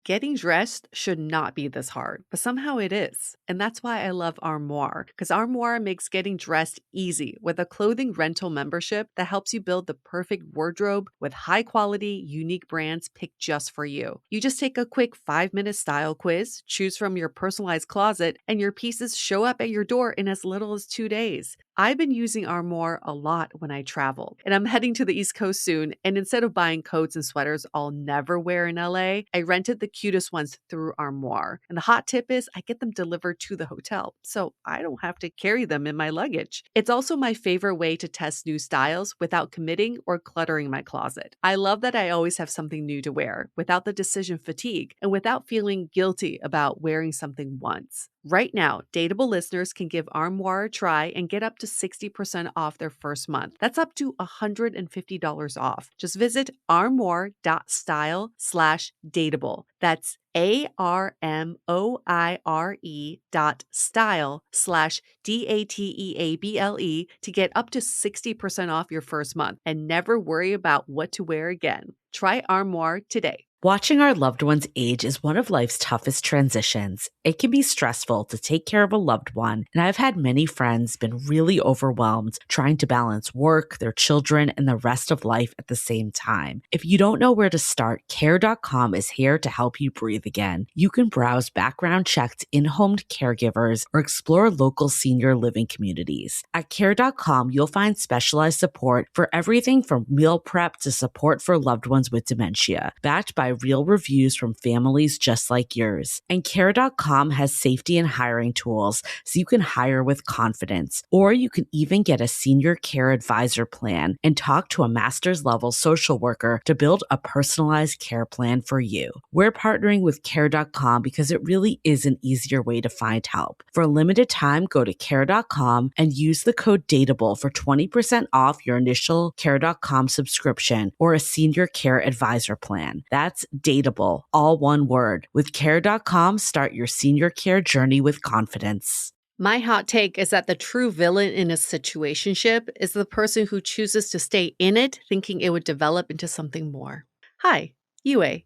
Getting dressed should not be this hard, but somehow it is. And that's why I love Armoire, because Armoire makes getting dressed easy with a clothing rental membership that helps you build the perfect wardrobe with high quality, unique brands picked just for you. You just take a quick 5-minute style quiz, choose from your personalized closet, and your pieces show up at your door in as little as 2 days. I've been using Armoire a lot when I travel, and I'm heading to the East Coast soon. And instead of buying coats and sweaters I'll never wear in LA, I rented the cutest ones through Armoire. And the hot tip is I get them delivered to the hotel, so I don't have to carry them in my luggage. It's also my favorite way to test new styles without committing or cluttering my closet. I love that I always have something new to wear without the decision fatigue and without feeling guilty about wearing something once. Right now, Dateable listeners can give Armoire a try and get up to 60% off their first month. That's up to $150 off. Just visit armoire.style/dateable. That's ARMOIRE.style/DATEABLE to get up to 60% off your first month and never worry about what to wear again. Try Armoire today. Watching our loved ones age is one of life's toughest transitions. It can be stressful to take care of a loved one, and I've had many friends been really overwhelmed trying to balance work, their children, and the rest of life at the same time. If you don't know where to start, Care.com is here to help you breathe again. You can browse background-checked in-home caregivers or explore local senior living communities. At Care.com, you'll find specialized support for everything from meal prep to support for loved ones with dementia, backed by real reviews from families just like yours. And Care.com has safety and hiring tools so you can hire with confidence. Or you can even get a senior care advisor plan and talk to a master's level social worker to build a personalized care plan for you. We're partnering with Care.com because it really is an easier way to find help. For a limited time, go to Care.com and use the code DATEABLE for 20% off your initial Care.com subscription or a senior care advisor plan. That's Dateable, all one word. With Care.com, start your senior care journey with confidence. My hot take is that the true villain in a situationship is the person who chooses to stay in it thinking it would develop into something more. Hi, Yue,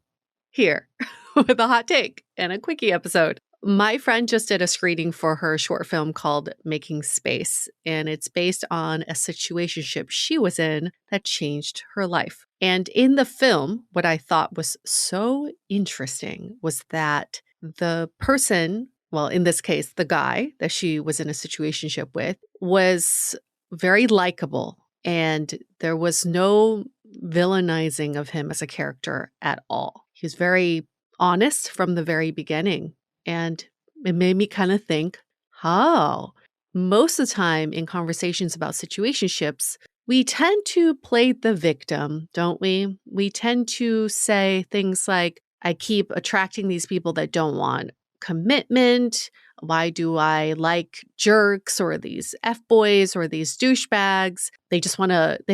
here with a hot take and a Quickie episode. My friend just did a screening for her short film called Making Space, and it's based on a situationship she was in that changed her life. And in the film, what I thought was so interesting was that the person, well, in this case, the guy that she was in a situationship with, was very likable, and there was no villainizing of him as a character at all. He was very honest from the very beginning. And it made me kind of think, most of the time in conversations about situationships, we tend to play the victim, don't we? We tend to say things like, I keep attracting these people that don't want commitment. Why do I like jerks or these F-boys or these douchebags? They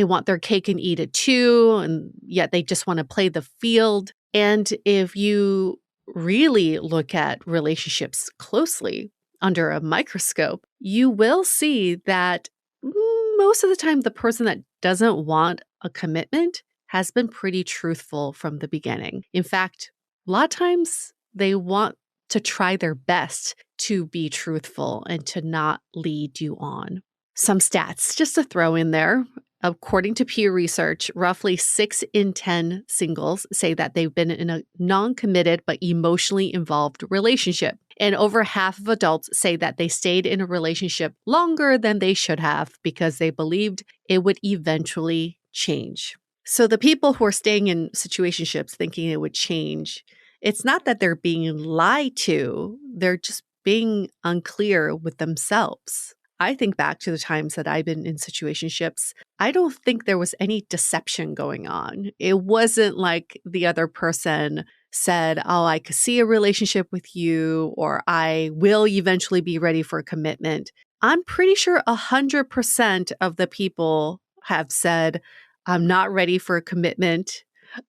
want their cake and eat it too, and yet they just want to play the field. And if you really look at relationships closely under a microscope, you will see that most of the time the person that doesn't want a commitment has been pretty truthful from the beginning. In fact, a lot of times they want to try their best to be truthful and to not lead you on. Some stats just to throw in there. According to Pew Research, roughly 6 in 10 singles say that they've been in a non-committed but emotionally involved relationship. And over half of adults say that they stayed in a relationship longer than they should have because they believed it would eventually change. So the people who are staying in situationships thinking it would change, it's not that they're being lied to, they're just being unclear with themselves. I think back to the times that I've been in situationships. I don't think there was any deception going on. It wasn't like the other person said, oh, I could see a relationship with you, or I will eventually be ready for a commitment. I'm pretty sure 100% of the people have said, I'm not ready for a commitment.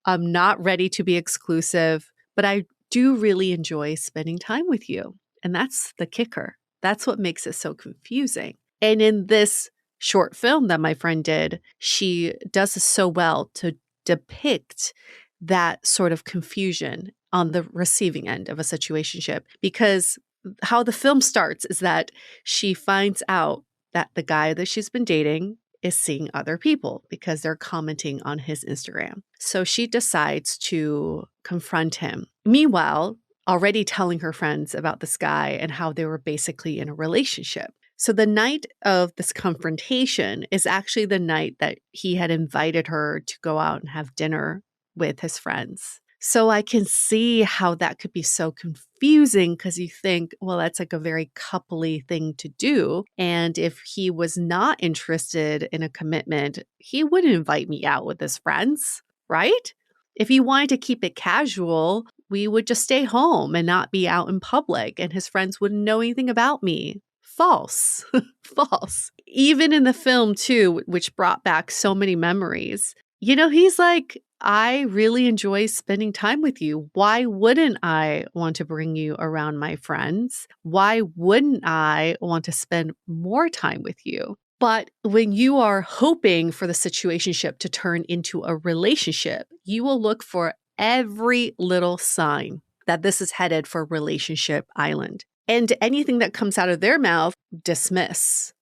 I'm not ready to be exclusive, but I do really enjoy spending time with you. And that's the kicker. That's what makes it so confusing. And in this short film that my friend did, she does this so well to depict that sort of confusion on the receiving end of a situationship, because how the film starts is that she finds out that the guy that she's been dating is seeing other people because they're commenting on his Instagram. So she decides to confront him. Meanwhile, already telling her friends about this guy and how they were basically in a relationship. So the night of this confrontation is actually the night that he had invited her to go out and have dinner with his friends. So I can see how that could be so confusing because you think, well, that's like a very coupley thing to do. And if he was not interested in a commitment, he wouldn't invite me out with his friends, right? If he wanted to keep it casual, we would just stay home and not be out in public, and his friends wouldn't know anything about me. False. False. Even in the film, too, which brought back so many memories, he's like, I really enjoy spending time with you. Why wouldn't I want to bring you around my friends? Why wouldn't I want to spend more time with you? But when you are hoping for the situationship to turn into a relationship, you will look for every little sign that this is headed for Relationship Island. And anything that comes out of their mouth, dismiss.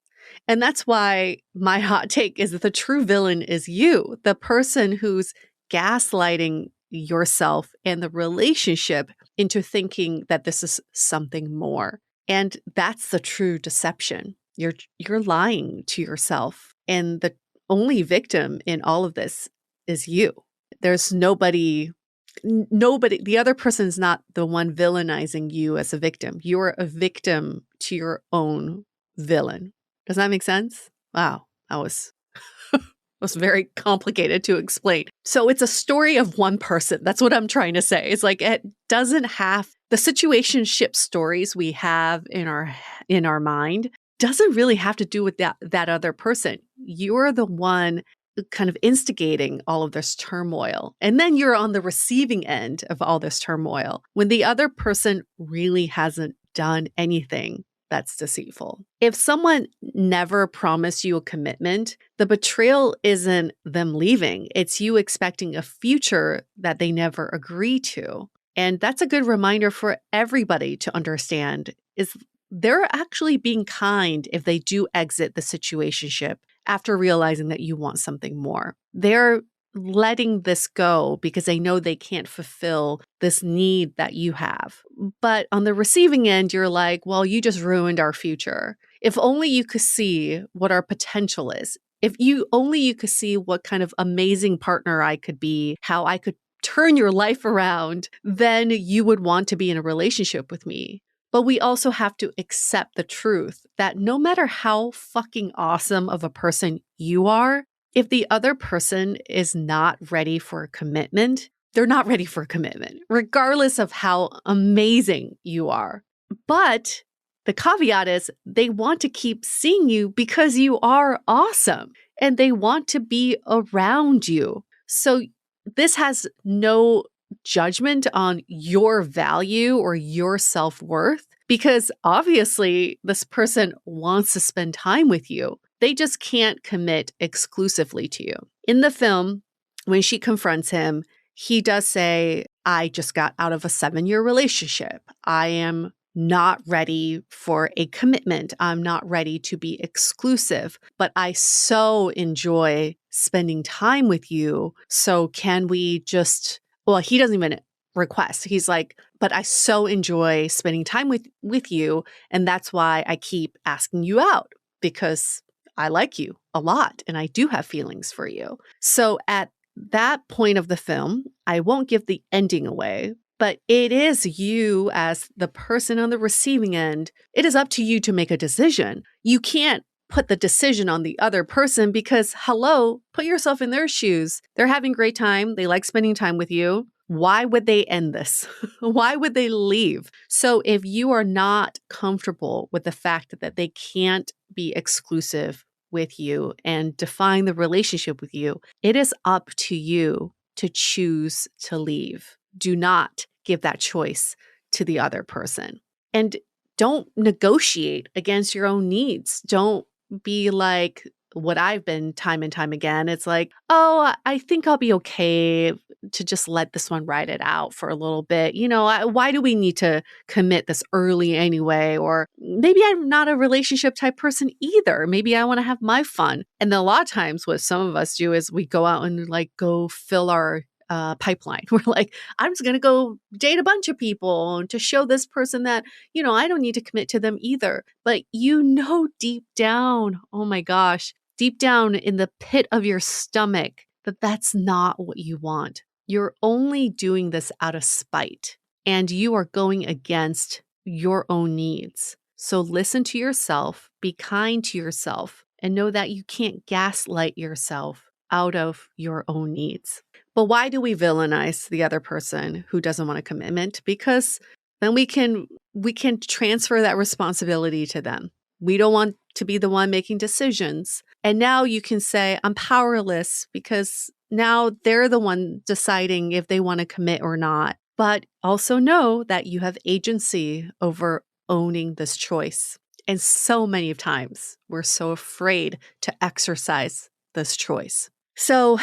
And that's why my hot take is that the true villain is you, the person who's gaslighting yourself and the relationship into thinking that this is something more. And that's the true deception. You're lying to yourself. And the only victim in all of this is you. There's nobody, the other person's not the one villainizing you as a victim. You're a victim to your own villain. Does that make sense? Wow, that was very complicated to explain. So it's a story of one person. That's what I'm trying to say. It's like it doesn't have the situationship stories we have in our mind doesn't really have to do with that other person. You're the one kind of instigating all of this turmoil. And then you're on the receiving end of all this turmoil when the other person really hasn't done anything that's deceitful. If someone never promised you a commitment, the betrayal isn't them leaving. It's you expecting a future that they never agree to. And that's a good reminder for everybody to understand is they're actually being kind if they do exit the situationship after realizing that you want something more. They're letting this go because they know they can't fulfill this need that you have. But on the receiving end, you're like, well, you just ruined our future. If only you could see what our potential is. If you could see what kind of amazing partner I could be, how I could turn your life around, then you would want to be in a relationship with me. But we also have to accept the truth that no matter how fucking awesome of a person you are, if the other person is not ready for a commitment, they're not ready for a commitment, regardless of how amazing you are. But the caveat is they want to keep seeing you because you are awesome and they want to be around you. So this has no judgment on your value or your self-worth because obviously this person wants to spend time with you. They just can't commit exclusively to you. In the film, when she confronts him, he does say, I just got out of a 7-year relationship. I am not ready for a commitment. I'm not ready to be exclusive, but I so enjoy spending time with you. So can we just, well, he doesn't even request. He's like, but I so enjoy spending time with you. And that's why I keep asking you out because I like you a lot and I do have feelings for you. So at that point of the film, I won't give the ending away, but it is you as the person on the receiving end. It is up to you to make a decision. You can't put the decision on the other person because, hello, put yourself in their shoes. They're having a great time. They like spending time with you. Why would they end this? Why would they leave? So if you are not comfortable with the fact that they can't be exclusive with you and define the relationship with you, it is up to you to choose to leave. Do not give that choice to the other person. And don't negotiate against your own needs. Don't be like, what I've been time and time again, it's like, oh, I think I'll be okay to just let this one ride it out for a little bit. Why do we need to commit this early anyway? Or maybe I'm not a relationship type person either. Maybe I want to have my fun. And then a lot of times what some of us do is we go out and like go fill our pipeline. We're like, I'm just going to go date a bunch of people to show this person that, I don't need to commit to them either. But deep down, oh my gosh, deep down in the pit of your stomach, that that's not what you want. You're only doing this out of spite, and you are going against your own needs. So listen to yourself, be kind to yourself, and know that you can't gaslight yourself out of your own needs. But why do we villainize the other person who doesn't want a commitment? Because then we can transfer that responsibility to them. We don't want to be the one making decisions. And now you can say, I'm powerless because now they're the one deciding if they want to commit or not. But also know that you have agency over owning this choice. And so many times we're so afraid to exercise this choice. So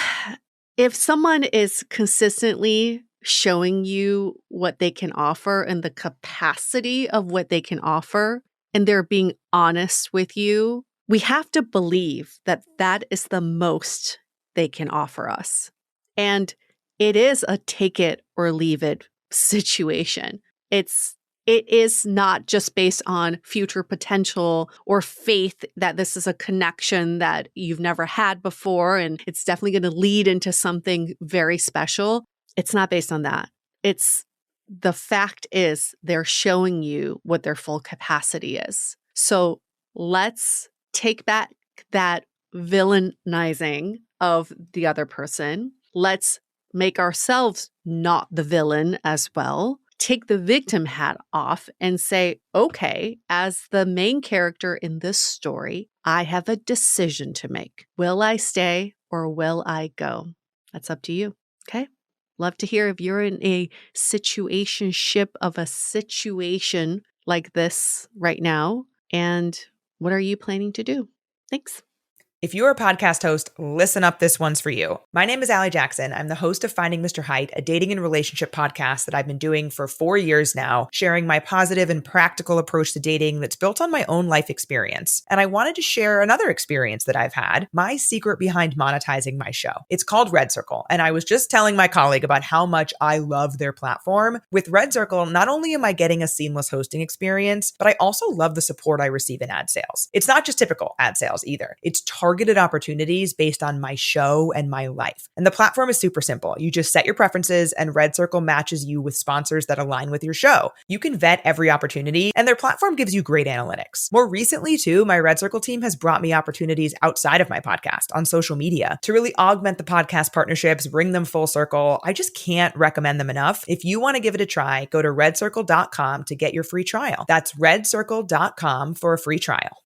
if someone is consistently showing you what they can offer and the capacity of what they can offer, and they're being honest with you, we have to believe that that is the most they can offer us. And it is a take it or leave it situation. It is not just based on future potential or faith that this is a connection that you've never had before and it's definitely going to lead into something very special. It's not based on that. The fact is they're showing you what their full capacity is. So let's take back that villainizing of the other person. Let's make ourselves not the villain as well. Take the victim hat off and say, okay, as the main character in this story, I have a decision to make. Will I stay or will I go? That's up to you. Okay. Love to hear if you're in a situationship of a situation like this right now. And what are you planning to do? Thanks. If you're a podcast host, listen up, this one's for you. My name is Allie Jackson. I'm the host of Finding Mr. Height, a dating and relationship podcast that I've been doing for 4 years now, sharing my positive and practical approach to dating that's built on my own life experience. And I wanted to share another experience that I've had, my secret behind monetizing my show. It's called Red Circle, and I was just telling my colleague about how much I love their platform. With Red Circle, not only am I getting a seamless hosting experience, but I also love the support I receive in ad sales. It's not just typical ad sales either. It's targeted opportunities based on my show and my life. And the platform is super simple. You just set your preferences and Red Circle matches you with sponsors that align with your show. You can vet every opportunity and their platform gives you great analytics. More recently too, my Red Circle team has brought me opportunities outside of my podcast on social media to really augment the podcast partnerships, bring them full circle. I just can't recommend them enough. If you want to give it a try, go to redcircle.com to get your free trial. That's redcircle.com for a free trial.